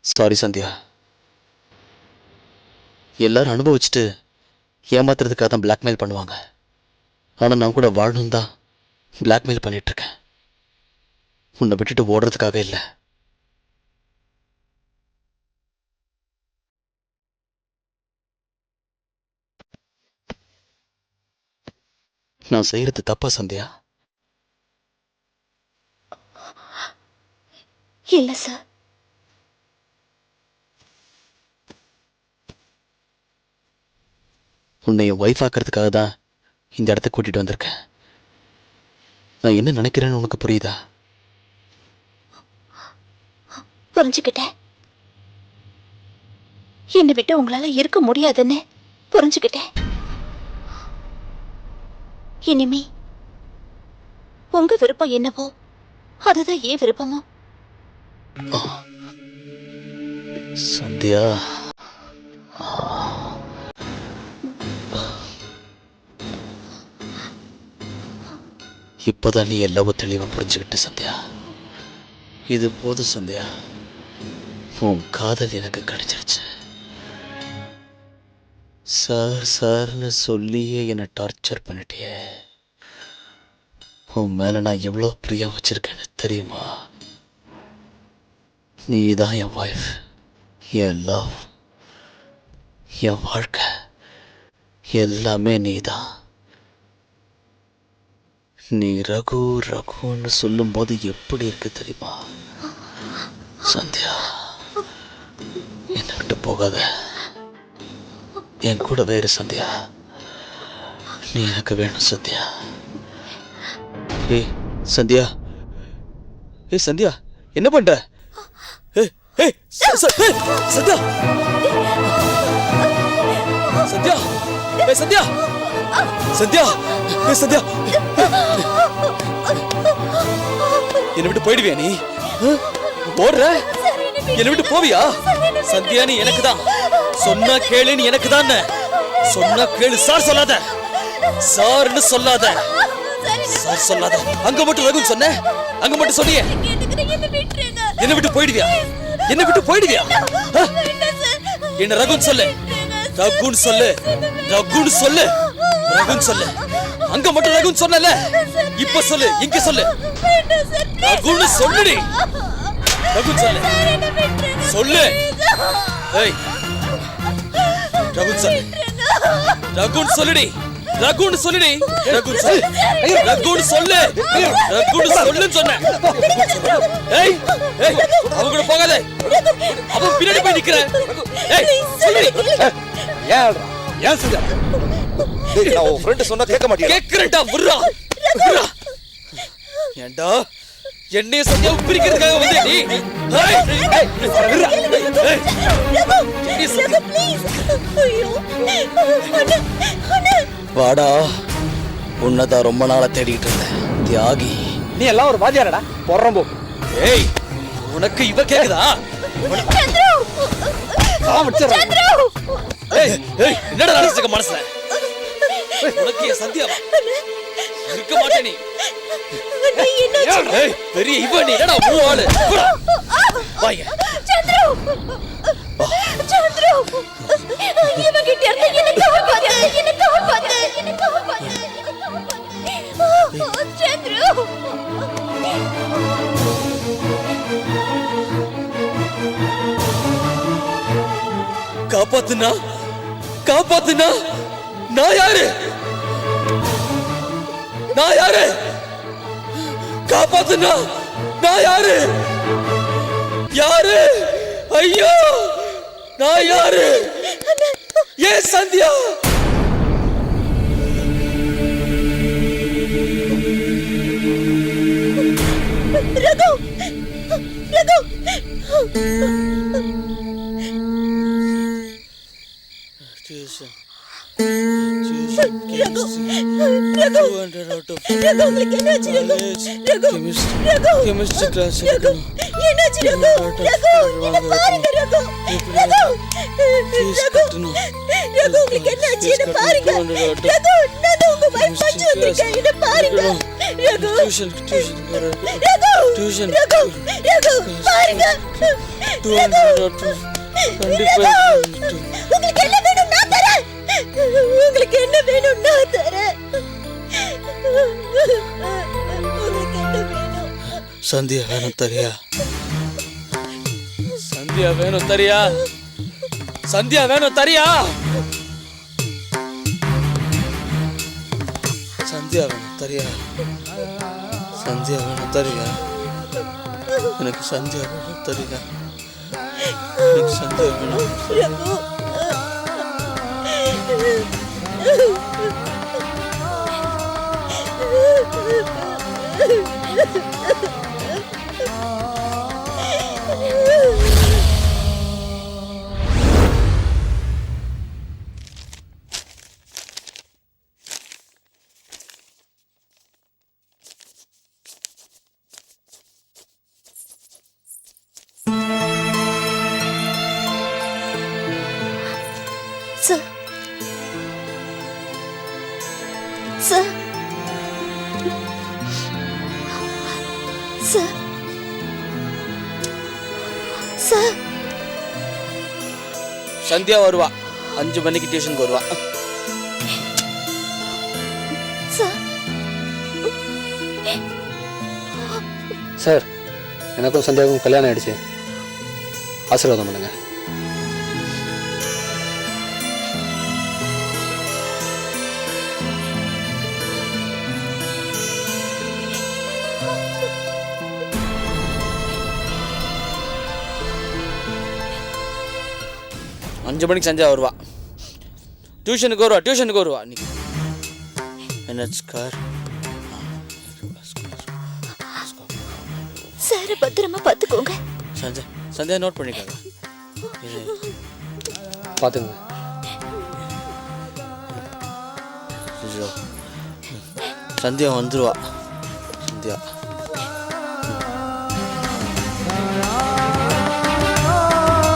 Sorry Sandhya. எல்லாரும் அனுபவிச்சுட்டு ஏமாத்துறதுக்காக தான் பிளாக்மெயில் பண்ணுவாங்க. ஆனால் நான் கூட வாழணும் தான் பிளாக்மெயில் பண்ணிட்டு இருக்கேன். உன்னை விட்டுட்டு ஓடுறதுக்காக இல்லை. நான் செய்யறது தப்பா சந்தியா? இல்ல சார். உன்னை என் ஒய்ஃப் ஆக்கிறதுக்காக தான் இந்த இடத்துக்கு கூட்டிட்டு வந்திருக்கேன். நான் என்ன நினைக்கிறேன்னு உனக்கு புரியுதா? புரிஞ்சுக்கிட்டேன். என்னை விட்டு உங்களால இருக்க முடியாதுன்னு புரிஞ்சுக்கிட்டேன். இனிமே உங்க விருப்பம் என்னவோ அதுதான் ஏன் விருப்பமோ. சந்தியா, இப்போதான் நீ எல்லாவோ தெளிவா புரிஞ்சுக்கிட்ட சந்தியா. இது போதும் சந்தியா. உன் காதல் எனக்கு கிடைச்சிருச்சு. சார் சார்னு சொல்லியே என்னை டார்ச்சர் பண்ணிட்டியே. உன் மேல நான் எவ்வளோ பிரியம் வச்சிருக்கேன்னு தெரியுமா? நீ தான் என் ஒய்ஃப், என் லவ், என் வாழ்க்கை, எல்லாமே நீ தான். நீ ரகு ரகுன்னு சொல்லும் போது எப்படி இருக்கு தெரியுமா? சந்தியா, என்னை விட்டு போகாத. என் கூட வேறு சந்தியா. நீ எனக்கு வேணும் சந்தியா. ஏய் சந்தியா, ஏய் சந்தியா, என்ன பண்ற? சந்தியா, சந்தியா, சந்தியா, சந்தியா, சந்தியா, என்னை விட்டு போயிடுவியா நீ? போடுற? என்னை விட்டு போவியா? சந்தியா, நீ எனக்கு தான். சொன்னா கேளு, நீ எனக்கு தான். சொன்னா கேளு. சார் சொல்லாத, சார்னு சொல்லாத, சார் சொல்லாத. அங்க மட்டும் ரகுன்னு சொன்ன, அங்க மட்டும் சொன்னியே. என்னை விட்டு போயிடுவியா? என்னை விட்டு போயிடுவியா? என்ன ரகுன்னு சொல்லு, ரகுன்னு சொல்லு, ரகுன்னு சொல்லு, ரகுன்னு சொல்லு. அங்க மட்டும் ரகுன்னு சொன்னல, இப்ப சொல்லு, இங்க சொல்லு, ரகுன்னு சொல்லுடி. ரகுன்னு சொல்லு, சொல்லு. ஏய் ரகுன்னு சொல்லு, ரகுன்னு சொல்லுடி, ரகுன்னு சொல்லுடி, ரகுன்னு சொல்லு, ரகுன்னு சொல்லு, ரகுன்னு சொல்லுன்னு சொன்னேன். ஏய் ஏய், அவங்க கூட போகாத, அவன் பின்னாடி போய் நிக்கிற. ஏய் சொல்லுடி. ஏன் சொல்ல? நான் உன் ஃப்ரெண்ட் சொன்னா கேட்க மாட்டேன். கேக்குறடா, விட்றா விட்றா. ஏண்டா என்னைய சந்தியா பிரிக்கிறதுக்காக வந்து நீ? வாடா, உன்னதான் ரொம்ப நாளா தேடிட்டு இருந்தேன் தியாகி. நீ எல்லாம் ஒரு வாத்தியாரடா, போடுறோம் போ. ஏய், உனக்கு இவ கேக்குதா? ஏய் ஏய், என்னடா நினைச்சிருக்க மனசுல? உனக்கு என் சந்தியாவா? இருக்க மாட்டே நீ. ஏய், பெரிய இவ நீ. என்னடா மூணு ஆளு? வாங்க சந்திரு, சந்திரு, இவன் கிட்ட இருந்து என்ன காப்பாத்து, என்ன காப்பாத்து, என்ன காப்பாத்து, சந்திரு. காப்பாத்துனா, காப்பாத்துனா நான் யாரு? நான் யாரு? காப்பாத்துனா நான் யாரு? யாரு? ஐயோ, நான் யாரு? ஏ சந்தியா, ரகு, ரகு. கெமிஸ்ட்ரி கிளாஸ் பாருங்க. குமார் பஞ்சு வந்திருக்கேன் என்ன பாருங்க ரகு டியூஷன் ரகு டியூஷன் ரகு ரகு பாருங்க 200 கண்டிப்பா உங்களுக்கு என்ன வேணும் நான் தரேன் உங்களுக்கு என்ன வேணும் நான் தரேன் உங்களுக்கு என்ன வேணும் சந்தியா வேணும் தரியா சந்தியா வேணும் தரியா சந்தியா வேணும் தரியா சந்தியா வேணும் தரியா சந்தியா வேணும் தரியா எனக்கு சந்தியா வேணும் தரியா எனக்கு சந்தியா வேணும் Raghu Sir. Sir. Sir. Sir. Sandhya வருவா 5 மணிக்கு டியூஷனுக்கு வருவா Sir. சார் எனக்கும் சந்தியாவுக்கும் கல்யாணம் ஆயிடுச்சு ஆசீர்வாதம் பண்ணுங்க அஞ்சு மணிக்கு சந்தியா வருவா டியூஷனுக்கு வருவா நீ என்ன ஸ்கார் சார் பத்திரமா பாத்துக்கோங்க சந்தியா நோட் பண்ணிக்காங்க பார்த்துங்க சந்தியா வந்துருவா சந்தியா